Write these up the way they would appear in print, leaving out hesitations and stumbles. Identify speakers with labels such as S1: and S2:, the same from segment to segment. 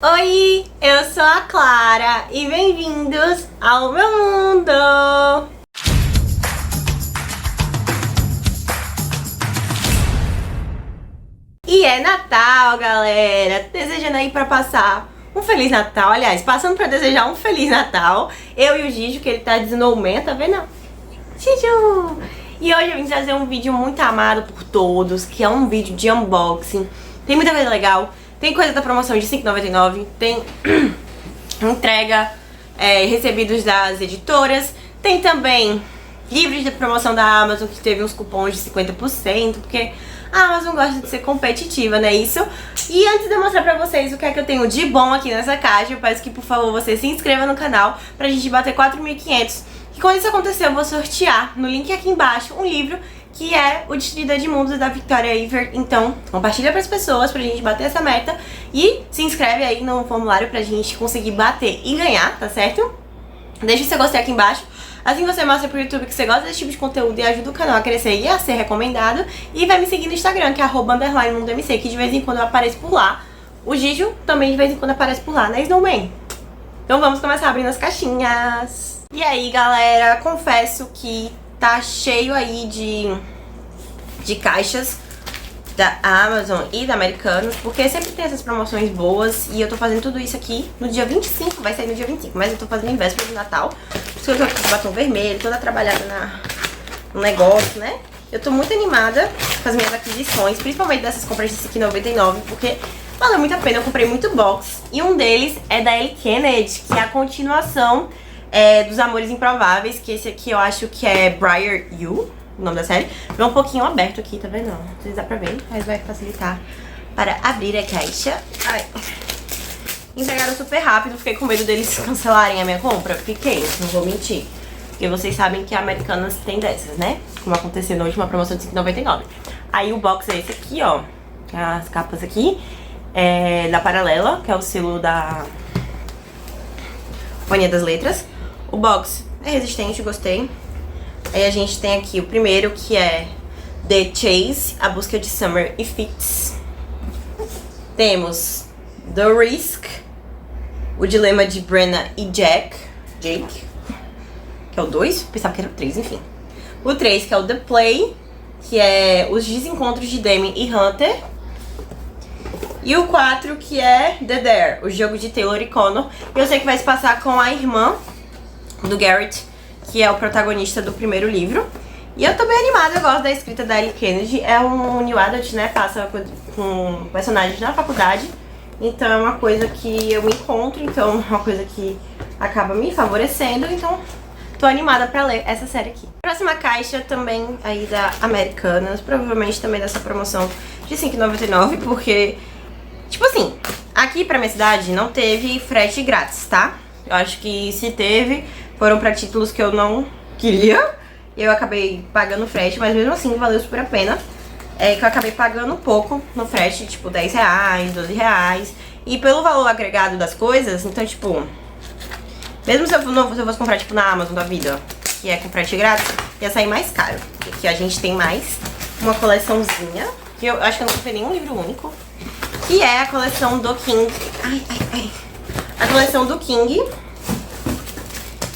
S1: Oi, eu sou a Clara e bem-vindos ao meu mundo! E é Natal, galera! Desejando aí pra passar um Feliz Natal, aliás, passando pra desejar um Feliz Natal, eu e o Giju, que ele tá dizendo aumenta, tá vendo? Giju! E hoje eu vim trazer um vídeo muito amado por todos, que é um vídeo de unboxing. Tem muita coisa legal. Tem coisa da promoção de R$5,99, tem entrega, recebidos das editoras, tem também livros de promoção da Amazon que teve uns cupons de 50%, porque a Amazon gosta de ser competitiva, não é isso? E antes de eu mostrar pra vocês o que é que eu tenho de bom aqui nessa caixa, eu peço que por favor você se inscreva no canal pra gente bater 4.500. E quando isso acontecer eu vou sortear no link aqui embaixo um livro que é o Destruidor de Mundos da Victoria Aveyard. Então, compartilha pras pessoas pra gente bater essa meta e se inscreve aí no formulário pra gente conseguir bater e ganhar, tá certo? Deixa o seu gostei aqui embaixo. Assim você mostra pro YouTube que você gosta desse tipo de conteúdo e ajuda o canal a crescer e a ser recomendado. E vai me seguir no Instagram, que é @_mundomc, que de vez em quando eu apareço por lá. O Giju também de vez em quando aparece por lá, né, Snowman? Então vamos começar abrindo as caixinhas. E aí, galera, confesso que tá cheio aí de caixas da Amazon e da Americanas, porque sempre tem essas promoções boas. E eu tô fazendo tudo isso aqui no dia 25, vai sair no dia 25, mas eu tô fazendo em véspera do Natal. Por isso que eu tô aqui com o batom vermelho, toda trabalhada no negócio, né? Eu tô muito animada com as minhas aquisições, principalmente dessas compras de R$5,99, porque valeu muito a pena, eu comprei muito box. E um deles é da Elle Kennedy, que é a continuação dos Amores Improváveis, que esse aqui eu acho que é Briar You, o nome da série. Vem um pouquinho aberto aqui, tá vendo? Não sei se dá pra ver, mas vai facilitar para abrir a caixa. Ai. Entregaram super rápido, fiquei com medo deles cancelarem a minha compra. Fiquei, não vou mentir. Porque vocês sabem que a Americanas tem dessas, né? Como aconteceu na última promoção de R$5,99. Aí o box é esse aqui, ó. As capas aqui. Da Paralela, que é o selo da Companhia das Letras. O box é resistente, gostei. Aí a gente tem aqui o primeiro, que é The Chase, A Busca de Summer e Fitz. Temos The Risk, O Dilema de Brenna e Jake, que é o 2, pensava que era o 3, enfim. O 3, que é o The Play, que é Os Desencontros de Demi e Hunter. E o 4, que é The Dare, O Jogo de Taylor e Connor. E eu sei que vai se passar com a irmã do Garrett, que é o protagonista do primeiro livro. E eu tô bem animada, eu gosto da escrita da Elle Kennedy. É um new adult, né, passa com personagens na faculdade. Então é uma coisa que eu me encontro, então é uma coisa que acaba me favorecendo. Então tô animada pra ler essa série aqui. Próxima caixa também aí da Americanas, provavelmente também dessa promoção de R$5,99, porque, tipo assim, aqui pra minha cidade não teve frete grátis, tá? Eu acho que se teve, foram pra títulos que eu não queria. Eu acabei pagando frete, mas mesmo assim valeu super a pena. Que eu acabei pagando pouco no frete, tipo R$10, R$12. E pelo valor agregado das coisas, então tipo, mesmo se eu fosse comprar tipo na Amazon da vida, que é com frete grátis, ia sair mais caro. Aqui a gente tem mais uma coleçãozinha, que eu acho que eu não comprei nenhum livro único, que é a coleção do King. A coleção do King,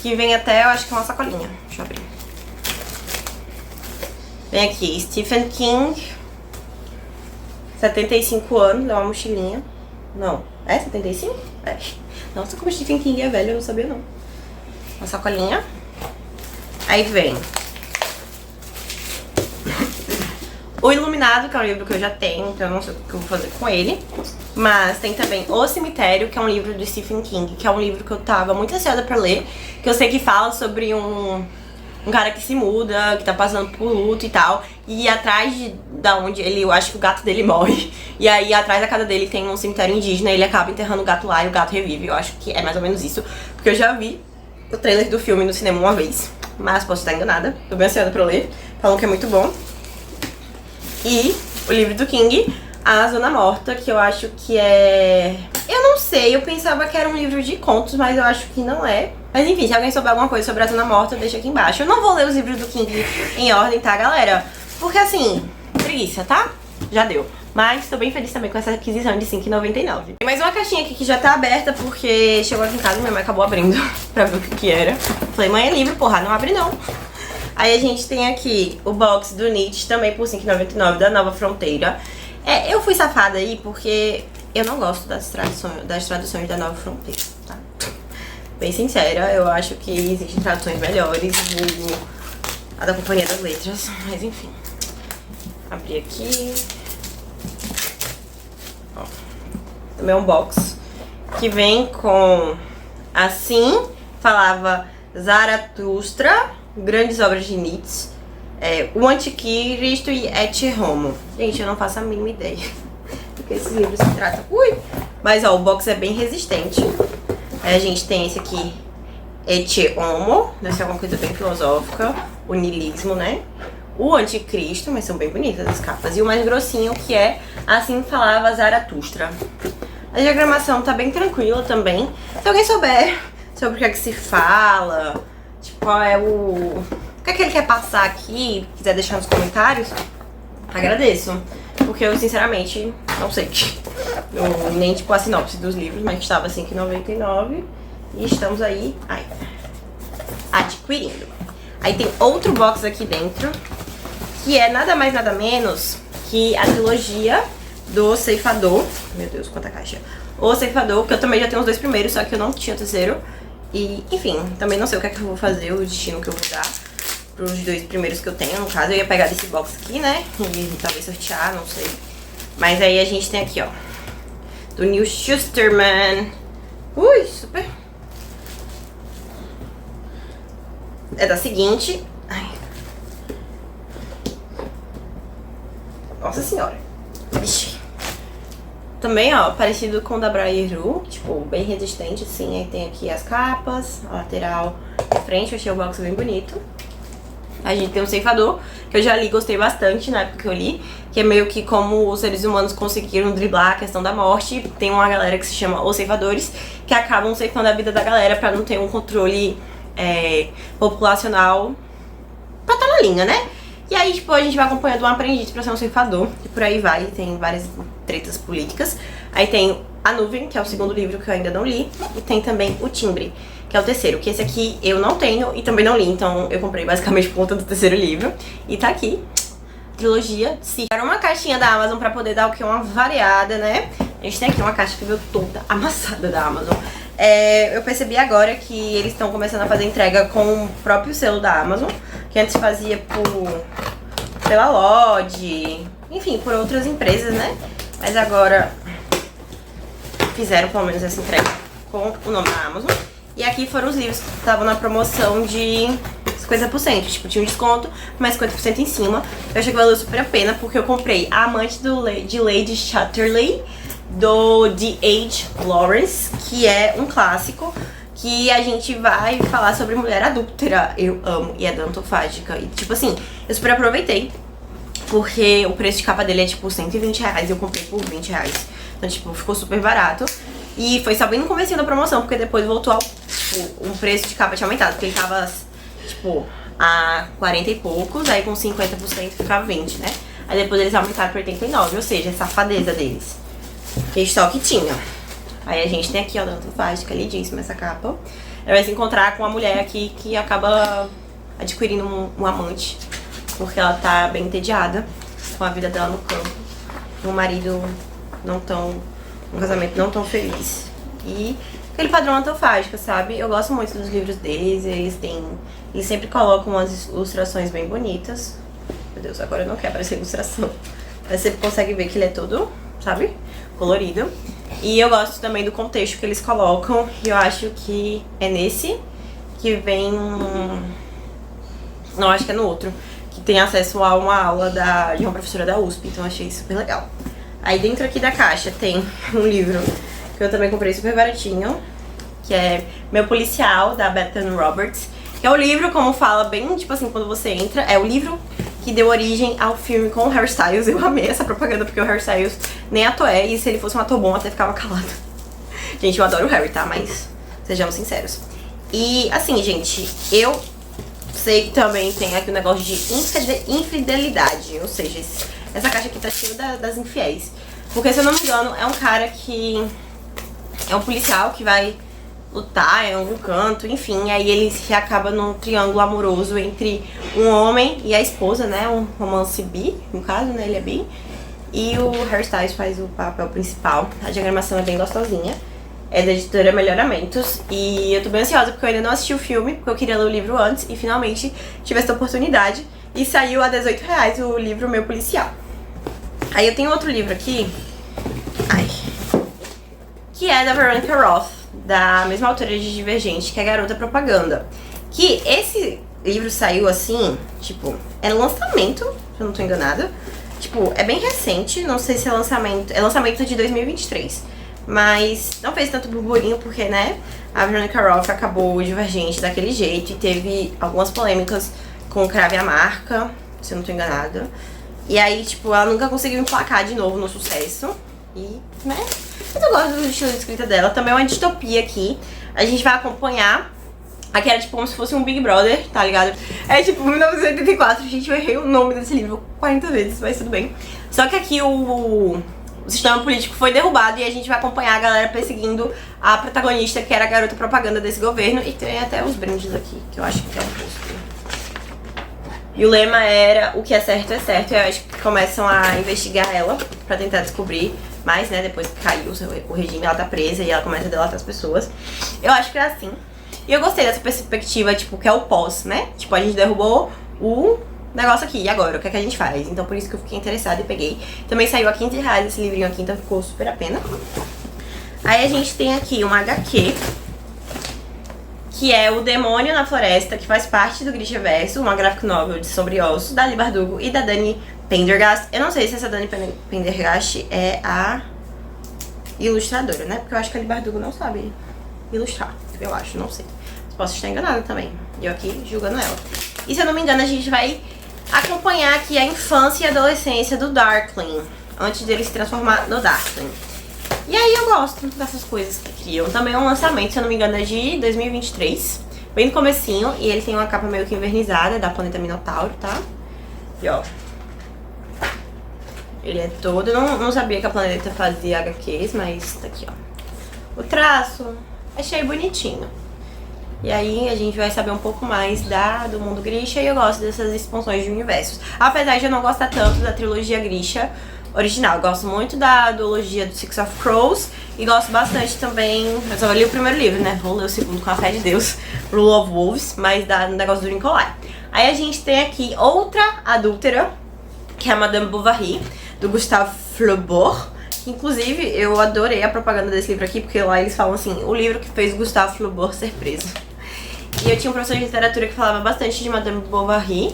S1: que vem até, eu acho que é uma sacolinha. Deixa eu abrir. Vem aqui, Stephen King, 75 anos, é uma mochilinha. Não, é 75? É. Nossa, como Stephen King é velho, eu não sabia não. Uma sacolinha. Aí vem O Iluminado, que é um livro que eu já tenho, então eu não sei o que eu vou fazer com ele. Mas tem também O Cemitério, que é um livro do Stephen King, que é um livro que eu tava muito ansiosa pra ler, que eu sei que fala sobre um cara que se muda, que tá passando por luto e tal. E atrás da onde ele, eu acho que o gato dele morre. E aí atrás da casa dele tem um cemitério indígena, e ele acaba enterrando o gato lá e o gato revive. Eu acho que é mais ou menos isso, porque eu já vi o trailer do filme no cinema uma vez, mas posso estar enganada. Tô bem ansiosa pra ler, falam que é muito bom. E o livro do King, A Zona Morta, que eu acho que é... Eu não sei, eu pensava que era um livro de contos, mas eu acho que não é. Mas enfim, se alguém souber alguma coisa sobre A Zona Morta, deixa aqui embaixo. Eu não vou ler os livros do King em ordem, tá, galera? Porque assim, preguiça, tá? Já deu. Mas tô bem feliz também com essa aquisição de R$5,99. Tem mais uma caixinha aqui que já tá aberta porque chegou aqui em casa e minha mãe acabou abrindo pra ver o que era. Falei, mãe, é livro, porra, não abre não. Aí a gente tem aqui o box do Nietzsche, também por R$5,99, da Nova Fronteira. Eu fui safada aí porque eu não gosto das traduções da Nova Fronteira, tá? Bem sincera, eu acho que existem traduções melhores, a da Companhia das Letras, mas enfim. Abri aqui. Ó, também é um box que vem com, assim, falava Zaratustra, Grandes Obras de Nietzsche, O Anticristo e Et Homo. Gente, eu não faço a mínima ideia do que esses livros se tratam. Ui! Mas ó, o box é bem resistente. Aí a gente tem esse aqui, Et Homo, deve ser alguma coisa bem filosófica, o niilismo, né? O Anticristo, mas são bem bonitas as capas. E o mais grossinho, que é Assim Falava Zaratustra. A diagramação tá bem tranquila também. Se alguém souber sobre o que é que se fala, tipo, qual é o que é que ele quer passar aqui, quiser deixar nos comentários, agradeço. Porque eu, sinceramente, não sei. Nem, tipo, a sinopse dos livros, mas estava R$5,99. E estamos aí, adquirindo. Aí tem outro box aqui dentro, que é nada mais, nada menos que a trilogia do Ceifador. Meu Deus, quanta caixa. O Ceifador, que eu também já tenho os 2 primeiros, só que eu não tinha o terceiro. E, enfim, também não sei o que é que eu vou fazer, o destino que eu vou dar pros 2 primeiros que eu tenho. No caso, eu ia pegar desse box aqui, né? E talvez sortear, não sei. Mas aí a gente tem aqui, ó, do Neil Shusterman. Ui, super. É da seguinte. Ai. Nossa senhora. Vixe. Também, ó, parecido com o da Brairu, tipo, bem resistente, assim. Aí tem aqui as capas, a lateral e frente. Eu achei o box bem bonito. A gente tem um ceifador, que eu já li, gostei bastante na época que eu li, que é meio que como os seres humanos conseguiram driblar a questão da morte. Tem uma galera que se chama Os Ceifadores, que acabam ceifando a vida da galera pra não ter um controle populacional pra tá na linha, né? E aí, tipo, a gente vai acompanhando um aprendiz pra ser um ceifador, e por aí vai, tem várias tretas políticas. Aí tem A Nuvem, que é o segundo livro que eu ainda não li, e tem também O Timbre, que é o terceiro, que esse aqui eu não tenho e também não li, então eu comprei basicamente por conta do terceiro livro. E tá aqui, trilogia Sim. Era uma caixinha da Amazon pra poder dar o que? Uma variada, né? A gente tem aqui uma caixa que veio toda amassada da Amazon. Eu percebi agora que eles estão começando a fazer entrega com o próprio selo da Amazon, que antes fazia pela Lodge, enfim, por outras empresas, né? Mas agora fizeram pelo menos essa entrega com o nome da Amazon. E aqui foram os livros que estavam na promoção de 50%, tipo, tinha um desconto, mais 50% em cima. Eu achei que valeu super a pena, porque eu comprei A Amante de Lady Chatterley, do D.H. Lawrence, que é um clássico, que a gente vai falar sobre mulher adúltera. Eu amo, e é dantofágica. E tipo assim, eu super aproveitei, porque o preço de capa dele é tipo R$120 e eu comprei por R$20. Então tipo, ficou super barato. E foi só bem no comecinho da promoção, porque depois voltou o preço de capa tinha aumentado, porque ele tava tipo a 40 e poucos, aí com 50% ficava 20, né? Aí depois eles aumentaram pra 89, ou seja, a safadeza deles. Que estoque tinha. Aí a gente tem aqui, ó, dantofágica, lindíssima essa capa. Ela vai se encontrar com uma mulher aqui que acaba adquirindo um amante, porque ela tá bem entediada com a vida dela no campo. Um marido um casamento não tão feliz. E aquele padrão antofágico, sabe? Eu gosto muito dos livros deles, eles sempre colocam umas ilustrações bem bonitas. Meu Deus, agora eu não quero essa ilustração. Mas você consegue ver que ele é todo, sabe? Colorido. E eu gosto também do contexto que eles colocam. E eu acho que é nesse que vem não, acho que é no outro, que tem acesso a uma aula de uma professora da USP. Então eu achei super legal. Aí dentro aqui da caixa tem um livro que eu também comprei super baratinho, que é Meu Policial, da Bethan Roberts. Que é o livro, como fala bem, tipo assim, quando você entra, é o livro que deu origem ao filme com o Harry Styles. Eu amei essa propaganda porque o Harry Styles nem ator é, e se ele fosse um ator bom até ficava calado. Gente, eu adoro o Harry, tá? Mas sejamos sinceros. E assim, gente, eu sei que também tem aqui o negócio de infidelidade, ou seja, essa caixa aqui tá cheia das infiéis. Porque, se eu não me engano, é um cara que... é um policial que vai lutar em algum canto, enfim. Aí ele se acaba num triângulo amoroso entre um homem e a esposa, né? Um romance bi, no caso, né? Ele é bi. E o Harry Styles faz o papel principal. A diagramação é bem gostosinha. É da editora Melhoramentos. E eu tô bem ansiosa porque eu ainda não assisti o filme, porque eu queria ler o livro antes e finalmente tive essa oportunidade. E saiu a R$18 o livro Meu Policial. Aí eu tenho outro livro aqui, que é da Veronica Roth, da mesma autora de Divergente, que é Garota Propaganda. Que esse livro saiu assim, tipo, é lançamento, se eu não tô enganada. Tipo, é bem recente, não sei se é lançamento de 2023. Mas não fez tanto burburinho porque, né, a Veronica Roth acabou o Divergente daquele jeito e teve algumas polêmicas com o Crave a Marca, se eu não tô enganada. E aí, tipo, ela nunca conseguiu emplacar de novo no sucesso. E, né, mas eu gosto do estilo de escrita dela. Também é uma distopia aqui. A gente vai acompanhar. Aqui era tipo como se fosse um Big Brother, tá ligado? É tipo 1984, gente, eu errei o nome desse livro 40 vezes, mas tudo bem. Só que aqui o sistema político foi derrubado e a gente vai acompanhar a galera perseguindo a protagonista, que era a garota propaganda desse governo. E tem até os brindes aqui, que eu acho que é um posto. E o lema era o que é certo, e eu acho que começam a investigar ela pra tentar descobrir mais, né, depois que caiu o regime, ela tá presa e ela começa a delatar as pessoas. Eu acho que é assim. E eu gostei dessa perspectiva, tipo, que é o pós, né? Tipo, a gente derrubou o negócio aqui, e agora? O que é que a gente faz? Então por isso que eu fiquei interessada e peguei. Também saiu a R$15 esse livrinho aqui, então ficou super a pena. Aí a gente tem aqui uma HQ, que é O Demônio na Floresta, que faz parte do Grishaverso, uma graphic novel sobre ossos, da Leigh Bardugo e da Dani Pendergast. Eu não sei se essa Dani Pendergast é a ilustradora, né? Porque eu acho que a Leigh Bardugo não sabe ilustrar, eu acho, não sei. Posso estar enganada também, eu aqui julgando ela. E se eu não me engano, a gente vai acompanhar aqui a infância e a adolescência do Darkling, antes dele se transformar no Darkling. E aí eu gosto dessas coisas que criam. Também é um lançamento, se eu não me engano, é de 2023, bem no comecinho, e ele tem uma capa meio que invernizada, da Planeta Minotauro, tá? E ó, ele é todo, eu não sabia que a Planeta fazia HQs, mas tá aqui, ó. O traço, achei bonitinho. E aí a gente vai saber um pouco mais do mundo Grisha, e eu gosto dessas expansões de universos. Apesar de eu não gostar tanto da trilogia Grisha original, eu gosto muito da duologia do Six of Crows e gosto bastante também, eu só li o primeiro livro, né, vou ler o segundo com a fé de Deus, Rule of Wolves, mas do negócio do Nicolai. Aí a gente tem aqui outra adúltera, que é a Madame Bovary, do Gustave Flaubert. Inclusive, eu adorei a propaganda desse livro aqui, porque lá eles falam assim, o livro que fez Gustave Flaubert ser preso. E eu tinha um professor de literatura que falava bastante de Madame Bovary.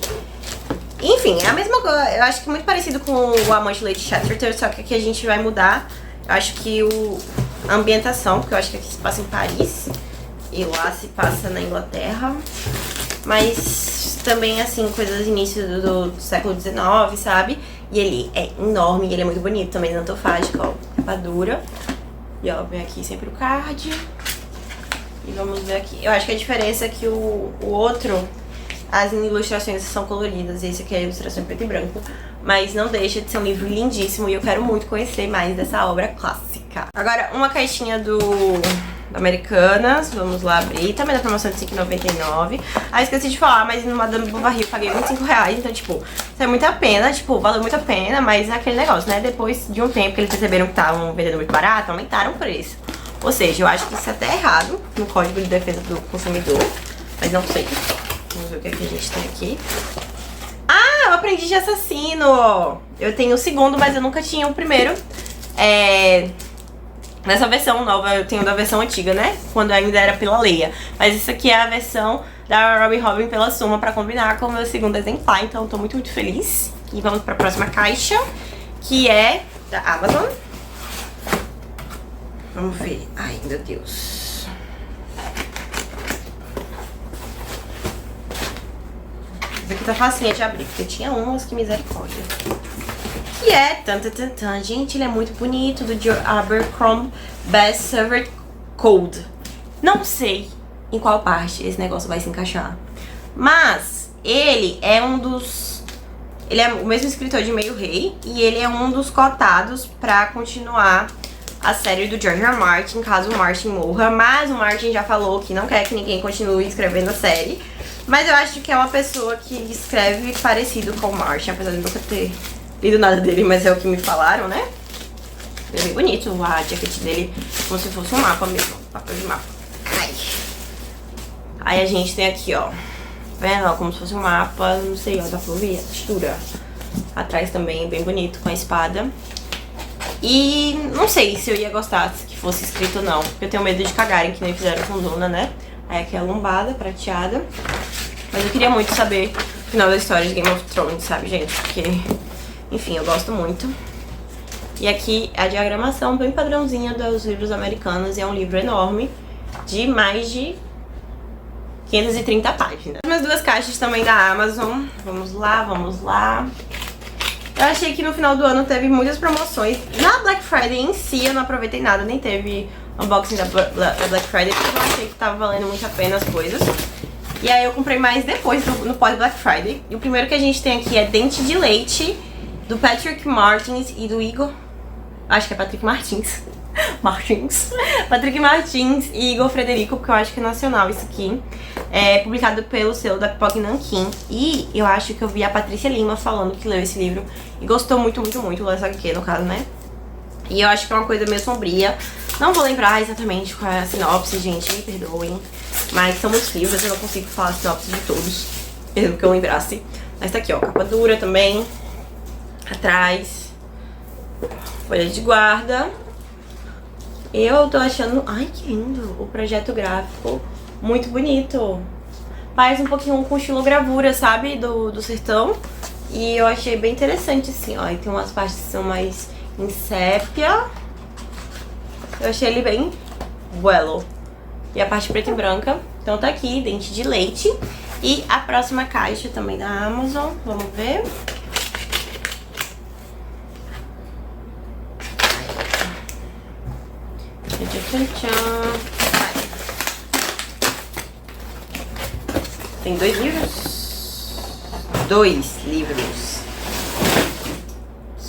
S1: Enfim, é a mesma coisa, eu acho que é muito parecido com o Amante de Lady Chatterton, só que aqui a gente vai mudar, eu acho que a ambientação, porque eu acho que aqui se passa em Paris, e lá se passa na Inglaterra. Mas também, assim, coisas do início do século XIX, sabe? E ele é enorme, e ele é muito bonito também, antofágico, ó, capa dura. E ó, vem aqui sempre o card. E vamos ver aqui. Eu acho que a diferença é que o outro, as ilustrações são coloridas, esse aqui é a ilustração em preto e branco. Mas não deixa de ser um livro lindíssimo e eu quero muito conhecer mais dessa obra clássica. Agora, uma caixinha do Americanas, vamos lá abrir. Também na promoção de R$5,99. Ah, esqueci de falar, mas no Madame Bovary eu paguei R$25, então, tipo, isso é muito a pena, tipo, valeu muito a pena, mas é aquele negócio, né? Depois de um tempo que eles perceberam que estavam vendendo muito barato, aumentaram o preço. Ou seja, eu acho que isso é até errado no Código de Defesa do Consumidor, mas não sei. Vamos ver o que, é que a gente tem aqui. Ah, o Aprendiz de Assassino! Eu tenho o segundo, mas eu nunca tinha o primeiro. Nessa versão nova, eu tenho da versão antiga, né? Quando ainda era pela Leia. Mas isso aqui é a versão da Robin Hood pela Suma, pra combinar com o meu segundo exemplar. Então eu tô muito, muito feliz. E vamos pra próxima caixa, que é da Amazon. Vamos ver. Ai, meu Deus. Esse aqui tá facinha de abrir, porque tinha umas que misericórdia. Que é, gente, ele é muito bonito, do Joe Abercrombie Best Served Code. Não sei em qual parte esse negócio vai se encaixar, mas ele é um dos Ele é o mesmo escritor de Meio Rei e ele é um dos cotados pra continuar a série do George R. R. Martin, caso o Martin morra. Mas o Martin já falou que não quer que ninguém continue escrevendo a série. Mas eu acho que é uma pessoa que escreve parecido com o Martin, apesar de nunca ter lido nada dele, mas é o que me falaram, né? É bem bonito a jaquete dele, como se fosse um mapa mesmo, papel de mapa. Ai. Aí a gente tem aqui, ó, vendo? Ó, como se fosse um mapa, não sei, ó, dá pra ver a textura. Atrás também, bem bonito, com a espada. E não sei se eu ia gostar que fosse escrito ou não, porque eu tenho medo de cagarem, que nem fizeram com Duna, né? Aí aqui é a lombada prateada. Mas eu queria muito saber o final da história de Game of Thrones, sabe, gente? Porque, enfim, eu gosto muito. E aqui a diagramação bem padrãozinha dos livros americanos. E é um livro enorme, de mais de 530 páginas. As minhas 2 caixas também da Amazon. Vamos lá, vamos lá. Eu achei que no final do ano teve muitas promoções. Na Black Friday em si eu não aproveitei nada, nem teve unboxing da Black Friday, porque eu achei que tava valendo muito a pena as coisas. E aí eu comprei mais depois, no pós-Black Friday. E o primeiro que a gente tem aqui é Dente de Leite, do Patrick Martins e do Igor... Acho que é Patrick Martins. Patrick Martins e Igor Frederico, porque eu acho que é nacional isso aqui. É publicado pelo selo da Pipoca Nanquim. E eu acho que eu vi a Patrícia Lima falando que leu esse livro e gostou muito, muito, muito. Leu essa aqui, no caso, né? E eu acho que é uma coisa meio sombria. Não vou lembrar exatamente qual é a sinopse, gente, me perdoem. Mas são muitos livros, eu não consigo falar a sinopse de todos, mesmo que eu lembrasse. Mas tá aqui, ó, capa dura também. Atrás, folha de guarda. Eu tô achando... Ai, que lindo! O projeto gráfico, muito bonito. Faz um pouquinho com estilogravura, sabe? Do sertão. E eu achei bem interessante, assim, ó. E tem umas partes que são mais em sépia. Eu achei ele bem bello. E a parte preta e branca. Então tá aqui, Dente de Leite. E a próxima caixa também da Amazon. Vamos ver. Tem 2 livros. 2 livros.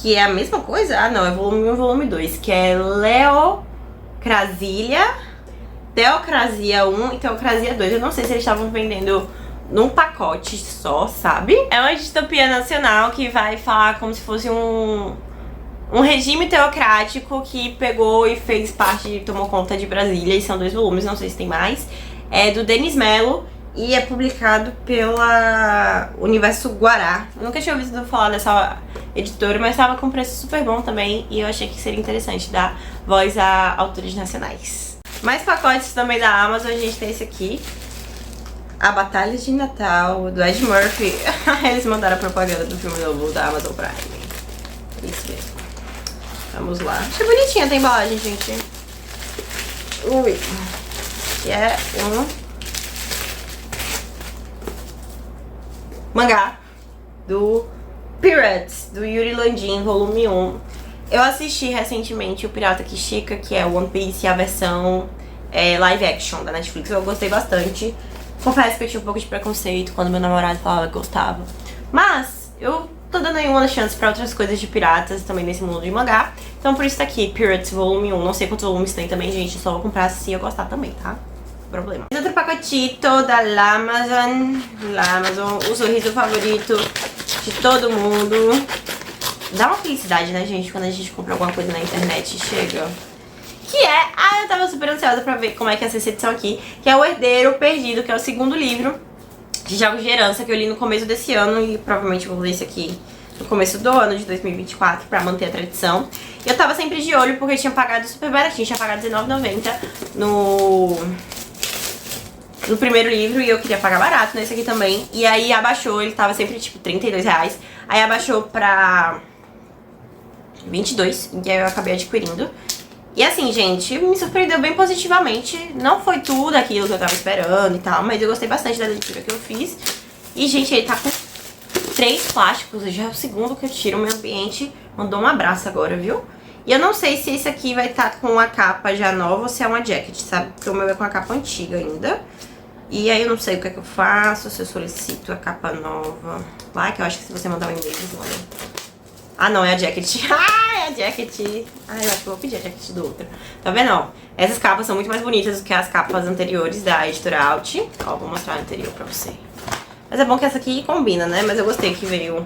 S1: Que é a mesma coisa? Ah, não, é volume 1 e volume 2. Que é Leocrasilha, Teocrasia 1 e Teocrasia 2. Eu não sei se eles estavam vendendo num pacote só, sabe? É uma distopia nacional que vai falar como se fosse um regime teocrático que pegou e fez parte, tomou conta de Brasília. E são 2 volumes, não sei se tem mais. É do Denis Mello e é publicado pela Universo Guará. Eu nunca tinha ouvido falar dessa editora, mas estava com preço super bom também. E eu achei que seria interessante dar voz a autores nacionais. Mais pacotes também da Amazon, a gente tem esse aqui. A Batalha de Natal, do Ed Murphy. Eles mandaram a propaganda do filme novo da Amazon Prime. Isso mesmo. Vamos lá. Achei bonitinha a embalagem, gente. Ui. Que é um mangá do Pirates, do Yuri Landin, volume 1. Eu assisti recentemente o Pirata que Estica, que é One Piece, a versão live action da Netflix. Eu gostei bastante. Confesso que eu tinha um pouco de preconceito quando meu namorado falava que gostava. Mas eu tô dando aí uma chance pra outras coisas de piratas também nesse mundo de mangá. Então por isso tá aqui, Pirates volume 1. Não sei quantos volumes tem também, gente. Eu só vou comprar se eu gostar também, tá? Problema. Outro pacotito da Amazon. O sorriso favorito de todo mundo. Dá uma felicidade, né, gente, quando a gente compra alguma coisa na internet e chega. Que é... eu tava super ansiosa pra ver como é que é essa edição aqui. Que é O Herdeiro Perdido, que é o 2º livro de Jogos de Herança que eu li no começo desse ano. E provavelmente vou ler esse aqui no começo do ano de 2024 pra manter a tradição. E eu tava sempre de olho porque eu tinha pagado super baratinho. Tinha pagado R$19,90 no primeiro livro e eu queria pagar barato nesse aqui também. E aí abaixou, ele tava sempre tipo R$32. Aí abaixou pra 22, e aí eu acabei adquirindo. E assim, gente, me surpreendeu bem positivamente. Não foi tudo aquilo que eu tava esperando e tal, mas eu gostei bastante da leitura que eu fiz. E, gente, ele tá com 3 plásticos, já é o 2º que eu tiro. O meu ambiente mandou um abraço agora, viu? E eu não sei se esse aqui vai estar com a capa já nova ou se é uma jacket, sabe? Porque o meu é com a capa antiga ainda. E aí eu não sei o que é que eu faço, se eu solicito a capa nova. lá, que eu acho que se você mandar um e-mail, eles mandam. Ah, não, é a jacket. Ah, é a jacket. Ah, eu acho que eu vou pedir a jacket do outro. Tá vendo, ó? Essas capas são muito mais bonitas do que as capas anteriores da editora Alt. Ó, vou mostrar o interior pra você. Mas é bom que essa aqui combina, né? Mas eu gostei que veio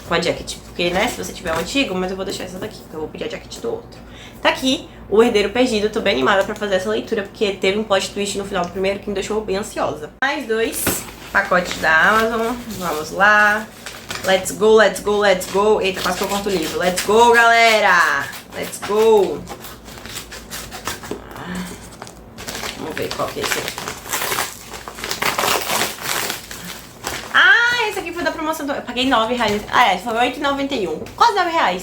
S1: com a jacket. Porque, né, se você tiver um antigo, mas eu vou deixar essa daqui, que eu vou pedir a jacket do outro. Tá aqui, O Herdeiro Perdido. Eu tô bem animada pra fazer essa leitura, porque teve um plot twist no final do primeiro que me deixou bem ansiosa. Mais 2 pacotes da Amazon. Vamos lá. Let's go, let's go, let's go. Eita, quase que eu corto o livro. Let's go, galera! Let's go! Vamos ver qual que é esse aqui. Ah, esse aqui foi da promoção. Eu paguei R$9. Ah, foi R$8,91. Quase R$9.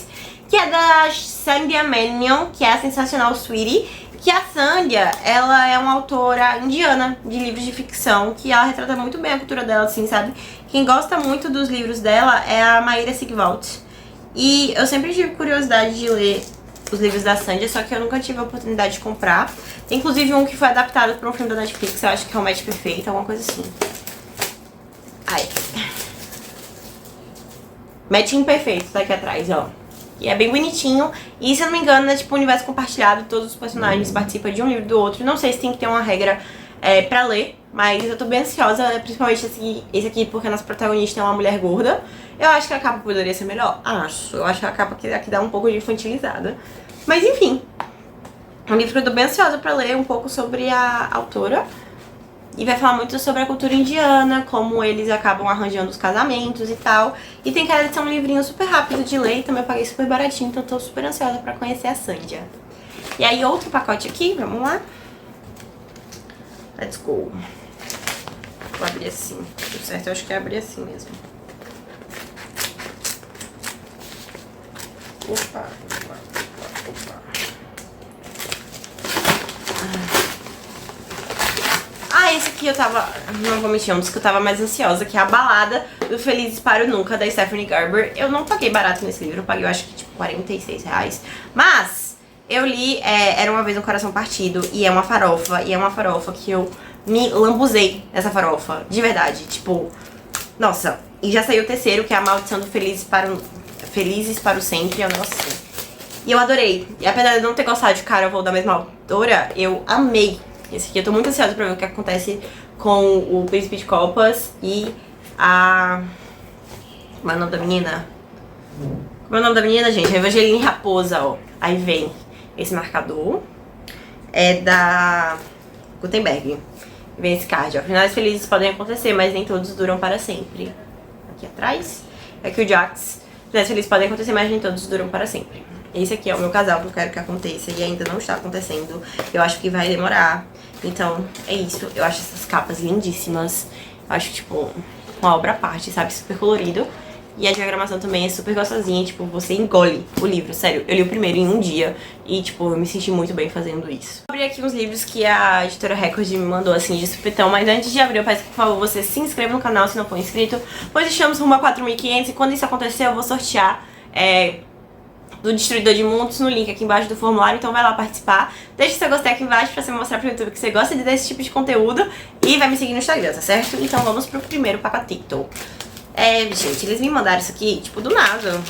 S1: Que é da Sandhya Menon, que é a Sensacional Sweetie. Que a Sandhya, ela é uma autora indiana de livros de ficção, que ela retrata muito bem a cultura dela, assim, sabe? Quem gosta muito dos livros dela é a Maíra Sigvald. E eu sempre tive curiosidade de ler os livros da Sandhya, só que eu nunca tive a oportunidade de comprar. Tem inclusive um que foi adaptado para um filme da Netflix, eu acho que é o Match Perfeito, alguma coisa assim. Ai. Match Imperfeito, tá aqui atrás, ó. E é bem bonitinho. E se eu não me engano, é tipo um universo compartilhado. Todos os personagens participam de um livro do outro. Não sei se tem que ter uma regra pra ler. Mas eu tô bem ansiosa, principalmente esse aqui, porque a nossa protagonista é uma mulher gorda. Eu acho que a capa poderia ser melhor. Acho. Eu acho que a capa aqui dá um pouco de infantilizada. Mas enfim. É um livro que eu tô bem ansiosa pra ler um pouco sobre a autora. E vai falar muito sobre a cultura indiana, como eles acabam arranjando os casamentos e tal. E tem cara de ser um livrinho super rápido de ler, também eu paguei super baratinho, então eu tô super ansiosa pra conhecer a Sandhya. E aí outro pacote aqui, vamos lá. Let's go. Vou abrir assim. Tudo certo, eu acho que é abrir assim mesmo. Opa, opa, opa, opa. Ah, esse aqui eu tava, não vou mentir, um dos que eu tava mais ansiosa, que é a Balada do Felizes para o Nunca, da Stephanie Garber. Eu não paguei barato nesse livro, eu paguei, eu acho que tipo R$46. Mas eu li Era Uma Vez um Coração Partido, e é uma farofa que eu me lambuzei nessa farofa, de verdade, tipo, nossa. E já saiu o terceiro, que é A Maldição do Felizes para o Sempre, nossa. E eu adorei. E apesar de eu não ter gostado de Caraval da mesma autora, eu amei esse aqui. Eu tô muito ansiosa pra ver o que acontece com o Príncipe de Copas e a... Como é o nome da menina? Como é o nome da menina, gente? A Evangeline Raposa, ó. Aí vem esse marcador. É da Gutenberg. Vem esse card, ó. Finais felizes podem acontecer, mas nem todos duram para sempre. Aqui atrás. Aqui o Jax. Finais felizes podem acontecer, mas nem todos duram para sempre. Esse aqui é o meu casal que eu quero que aconteça e ainda não está acontecendo. Eu acho que vai demorar. Então, é isso. Eu acho essas capas lindíssimas. Eu acho, tipo, uma obra à parte, sabe? Super colorido. E a diagramação também é super gostosinha. Tipo, você engole o livro. Sério, eu li o primeiro em um dia. E, tipo, eu me senti muito bem fazendo isso. Vou abrir aqui uns livros que a editora Record me mandou, assim, de supetão. Mas antes de abrir, eu peço que, por favor, você se inscreva no canal se não for inscrito. Pois estamos rumo a 4.500. E quando isso acontecer, eu vou sortear... do Destruidor de Mundos no link aqui embaixo do formulário, então vai lá participar. Deixa seu gostei aqui embaixo pra você mostrar pro YouTube que você gosta desse tipo de conteúdo e vai me seguir no Instagram, tá certo? Então vamos pro primeiro pacotito. Gente, eles me mandaram isso aqui, tipo, do nada.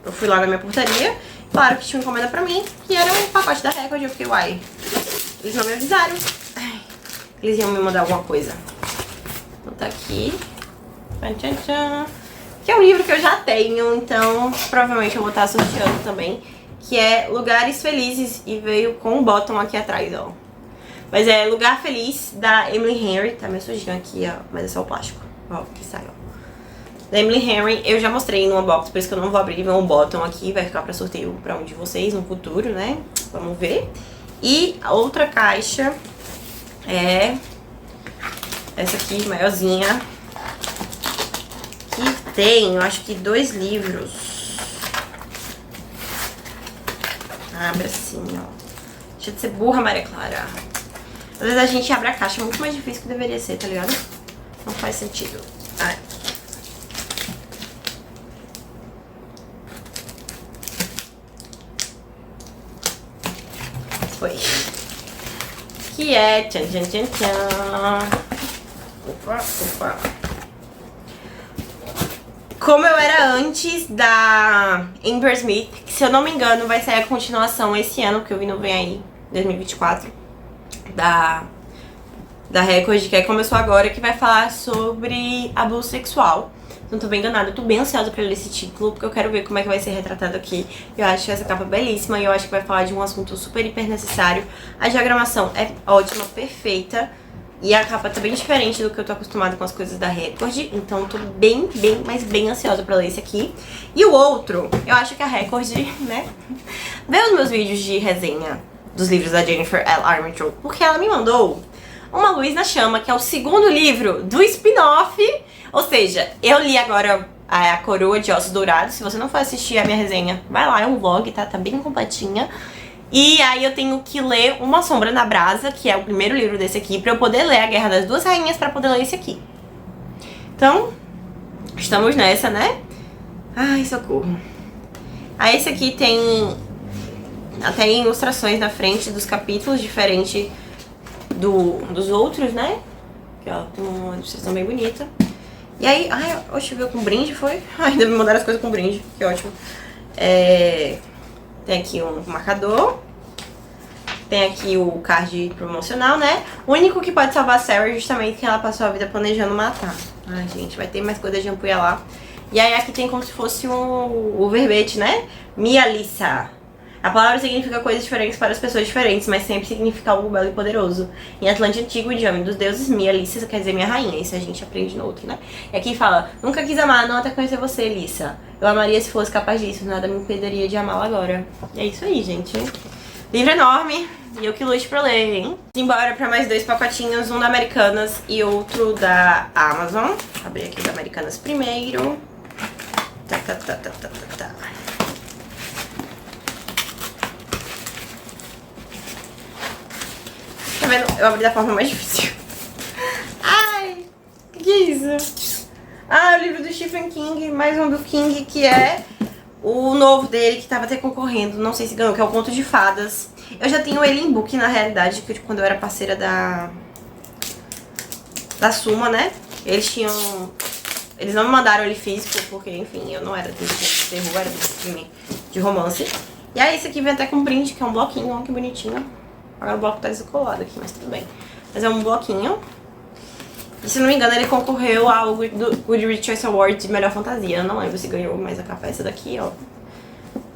S1: Eu fui lá na minha portaria, claro que tinha uma encomenda pra mim, que era um pacote da Record, eu fiquei, uai, eles não me avisaram. Eles iam me mandar alguma coisa. Então tá aqui. Tchan, tchan. Que é um livro que eu já tenho, então provavelmente eu vou estar sorteando também. Que é Lugares Felizes e veio com o bottom aqui atrás, ó. Mas é Lugar Feliz, da Emily Henry. Tá meio sujinho aqui, ó, mas é só o plástico. Ó, que sai, ó. Da Emily Henry, eu já mostrei no unbox, por isso que eu não vou abrir o bottom aqui. Vai ficar pra sorteio pra um de vocês no futuro, né? Vamos ver. E a outra caixa é essa aqui, maiorzinha. Que tem, eu acho que 2 livros. Abre assim, ó. Deixa de ser burra, Maria Clara. Às vezes a gente abre a caixa muito mais difícil que deveria ser, tá ligado? Não faz sentido. Ai. Foi. Que é... Tchan, tchan, tchan, tchan. Opa, opa. Como eu era antes da Amber Smith, que se eu não me engano vai sair a continuação esse ano, porque o Vino vem aí, 2024, da Record, que é Começou Agora, que vai falar sobre abuso sexual. Não tô bem enganada, eu tô bem ansiosa pra ler esse título, porque eu quero ver como é que vai ser retratado aqui. Eu acho essa capa belíssima e eu acho que vai falar de um assunto super, hiper necessário. A diagramação é ótima, perfeita. E a capa tá bem diferente do que eu tô acostumada com as coisas da Record. Então eu tô bem, mas bem ansiosa pra ler esse aqui. E o outro, eu acho que a Record, né, vê os meus vídeos de resenha dos livros da Jennifer L. Armentrout, porque ela me mandou Uma Luz na Chama, que é o segundo livro do spin-off. Ou seja, eu li agora a Coroa de Ossos Dourados. Se você não for assistir a minha resenha, vai lá, é um vlog, tá? Tá bem completinha. E aí eu tenho que ler Uma Sombra na Brasa, que é o primeiro livro desse aqui, pra eu poder ler A Guerra das Duas Rainhas, pra poder ler esse aqui. Então, estamos nessa, né? Ai, socorro. Aí esse aqui tem até ilustrações na frente dos capítulos, diferente dos outros, né? Aqui, ó, tem uma ilustração bem bonita. E aí, ai, oxe, veio com brinde, foi? Ai, ainda me mandaram as coisas com brinde, que ótimo. Tem aqui um marcador. Tem aqui o card promocional, né? O único que pode salvar a Sarah é justamente que ela passou a vida planejando matar. Ai, gente, vai ter mais coisa de ampulha lá. E aí aqui tem como se fosse o verbete, né? Mia Lisa. A palavra significa coisas diferentes para as pessoas diferentes, mas sempre significa algo belo e poderoso. Em Atlante Antigo, o idioma dos deuses, Mia Lisa quer dizer minha rainha. Isso a gente aprende no outro, né? E aqui fala, nunca quis amar, não até conhecer você, Lisa. Eu amaria se fosse capaz disso, nada me impediria de amá-la agora. E é isso aí, gente. Livro enorme, e eu que lute pra ler, hein? Simbora pra mais 2 pacotinhos, um da Americanas e outro da Amazon. Vou abrir aqui o da Americanas primeiro. Tá. Tá vendo? Eu abri da forma mais difícil. Ai, que é isso? Ah, o livro do Stephen King, mais um do King, que é o novo dele, que tava até concorrendo, não sei se ganhou, que é o Conto de Fadas. Eu já tenho ele em book, na realidade, que quando eu era parceira da Suma, né? Eles não me mandaram ele físico, porque, enfim, eu não era de terror, era de romance. E aí esse aqui vem até com brinde, que é um bloquinho, ó, que bonitinho. Agora o bloco tá descolado aqui, mas tudo bem. Mas é um bloquinho. E se não me engano, ele concorreu ao Goodreads Choice Award de Melhor Fantasia. Eu não lembro se ganhou, mas a capa é essa daqui, ó.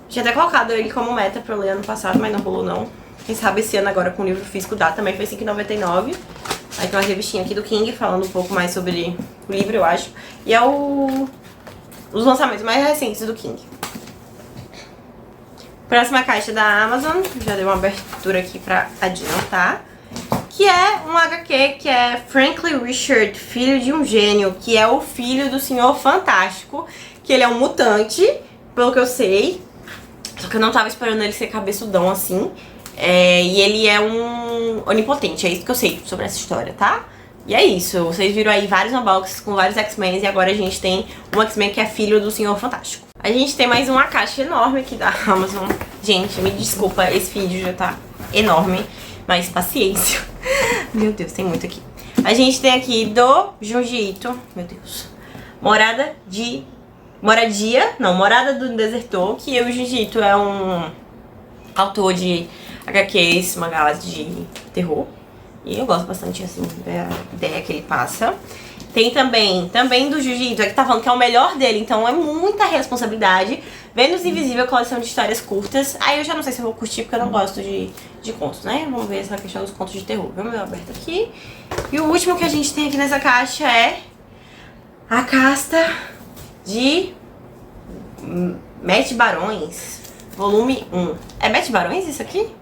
S1: Tinha até colocado ele como meta pra eu ler ano passado, mas não rolou não. Quem sabe esse ano agora com o livro físico dá, também foi R$5,99. Aí tem uma revistinha aqui do King falando um pouco mais sobre o livro, eu acho. E é os lançamentos mais recentes do King. Próxima caixa da Amazon, já dei uma abertura aqui pra adiantar. Que é um HQ que é Franklin Richard, Filho de um Gênio, que é o filho do Senhor Fantástico, que ele é um mutante, pelo que eu sei. Só que eu não tava esperando ele ser cabeçudão assim. E ele é um onipotente, é isso que eu sei sobre essa história, tá? E é isso, vocês viram aí vários unboxings com vários X-Men e agora a gente tem um X-Men que é filho do Senhor Fantástico. A gente tem mais uma caixa enorme aqui da Amazon. Gente, me desculpa, esse vídeo já tá enorme, mas paciência. Meu Deus, tem muito aqui. A gente tem aqui do Junji Ito, meu Deus, Morada do Desertor, que o Junji Ito é um autor de HQs, mangás de terror. E eu gosto bastante, assim, da ideia que ele passa. Tem também do Junji Ito, que tá falando que é o melhor dele, então é muita responsabilidade. Vênus Invisível, coleção de histórias curtas. Aí eu já não sei se eu vou curtir, porque eu não gosto de contos, né? Vamos ver essa questão dos contos de terror. Vamos ver o aberto aqui. E o último que a gente tem aqui nessa caixa é a casta de Mete Barões, volume 1. É Mete Barões isso aqui?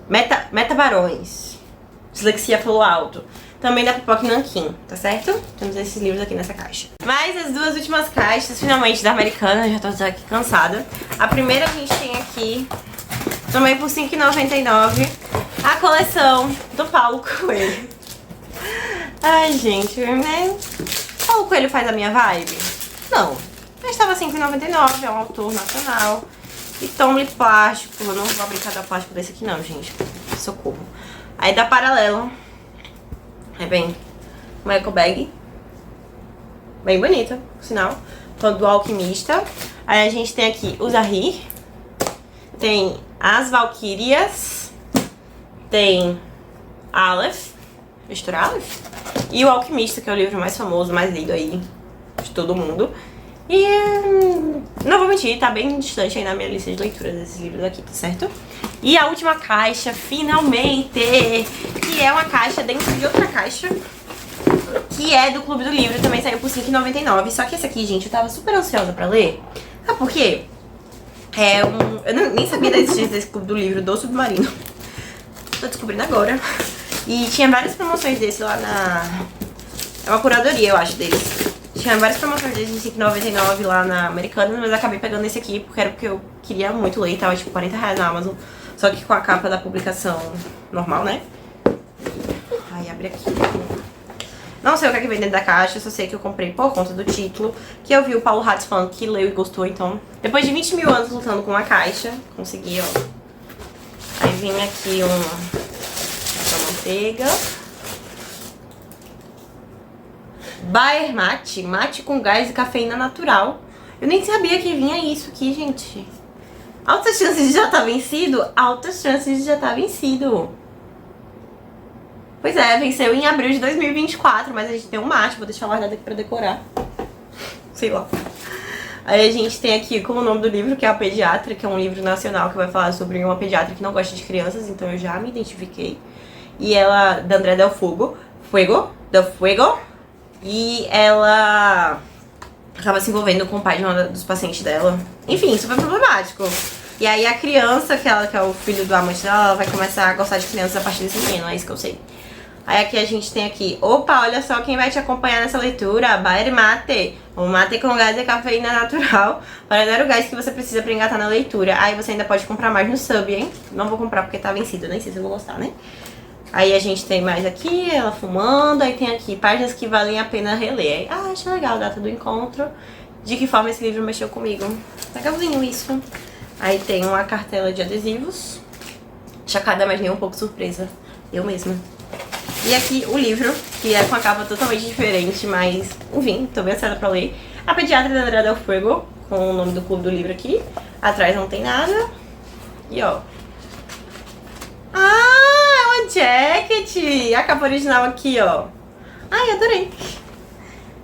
S1: Meta Barões. Dislexia pelo alto. Também da Pipoca Nanquim, tá certo? Temos esses livros aqui nessa caixa. Mas as duas últimas caixas, finalmente, da Americana. Já tô aqui cansada. A primeira a gente tem aqui, também por R$5,99, a coleção do Paulo Coelho. Ai, gente, né? Paulo Coelho faz a minha vibe? Não. Mas estava R$5,99, é um autor nacional. E Tommy plástico. Eu não vou brincar da plástico desse aqui não, gente. Socorro. Aí da Paralelo. Aí vem uma eco bag. Bem bonita, por sinal. Do Alquimista. Aí a gente tem aqui o Zahir. Tem as Valquírias. Tem Aleph. Mistura Aleph. E o Alquimista, que é o livro mais famoso, mais lido aí de todo mundo. E não vou mentir, tá bem distante aí na minha lista de leitura desses livros aqui, tá certo? E a última caixa, finalmente, que é uma caixa dentro de outra caixa, que é do Clube do Livro, também saiu por R$5,99. Só que esse aqui, gente, eu tava super ansiosa pra ler. Sabe por quê? Eu nem sabia da existência desse Clube do Livro do Submarino. Tô descobrindo agora. E tinha várias promoções desse lá na... É uma curadoria, eu acho, deles. Tinha várias promoções desde R$5,99 lá na Americanas, mas eu acabei pegando esse aqui porque era porque eu queria muito ler, tava tipo R$40 na Amazon, só que com a capa da publicação normal, né? Aí abre aqui. Não sei o que é que vem dentro da caixa, só sei que eu comprei por conta do título, que eu vi o Paulo Hatz falando que leu e gostou, então depois de 20 mil anos lutando com uma caixa, consegui, ó. Aí vem aqui essa manteiga. Bayer Mate, mate com gás e cafeína natural. Eu nem sabia que vinha isso aqui, gente. Altas chances de já estar vencido? Altas chances de já estar vencido. Pois é, venceu em abril de 2024, mas a gente tem um mate, vou deixar guardado aqui pra decorar. Sei lá. Aí a gente tem aqui como o nome do livro, que é A Pediatra, que é um livro nacional que vai falar sobre uma pediatra que não gosta de crianças, então eu já me identifiquei. E ela, da André Del Fuego. E ela acaba se envolvendo com o pai de um dos pacientes dela. Enfim, super problemático. E aí a criança, que é o filho do amante dela, ela vai começar a gostar de crianças a partir desse menino, é isso que eu sei. Aí aqui a gente tem aqui, opa, olha só quem vai te acompanhar nessa leitura, Bayer Mate. O mate com gás e cafeína natural para dar o gás que você precisa pra engatar na leitura. Aí você ainda pode comprar mais no sub, hein? Não vou comprar porque tá vencido, nem sei se eu vou gostar, né? Aí a gente tem mais aqui, ela fumando, aí tem aqui páginas que valem a pena reler. Ah, achei legal a data do encontro, de que forma esse livro mexeu comigo. Legalzinho isso. Aí tem uma cartela de adesivos, chocada, mas nem um pouco surpresa, eu mesma. E aqui o livro, que é com a capa totalmente diferente, mas, enfim, tô bem ansiosa pra ler. A Pediatra da André Del Fuego, com o nome do clube do livro aqui. Atrás não tem nada. E ó. Jacket! A capa original aqui, ó. Ai, adorei.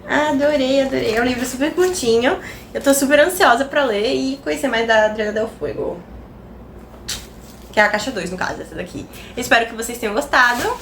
S1: Adorei. É um livro super curtinho. Eu tô super ansiosa pra ler e conhecer mais da Adriana Del Fuego. Que é a caixa 2, no caso, essa daqui. Espero que vocês tenham gostado.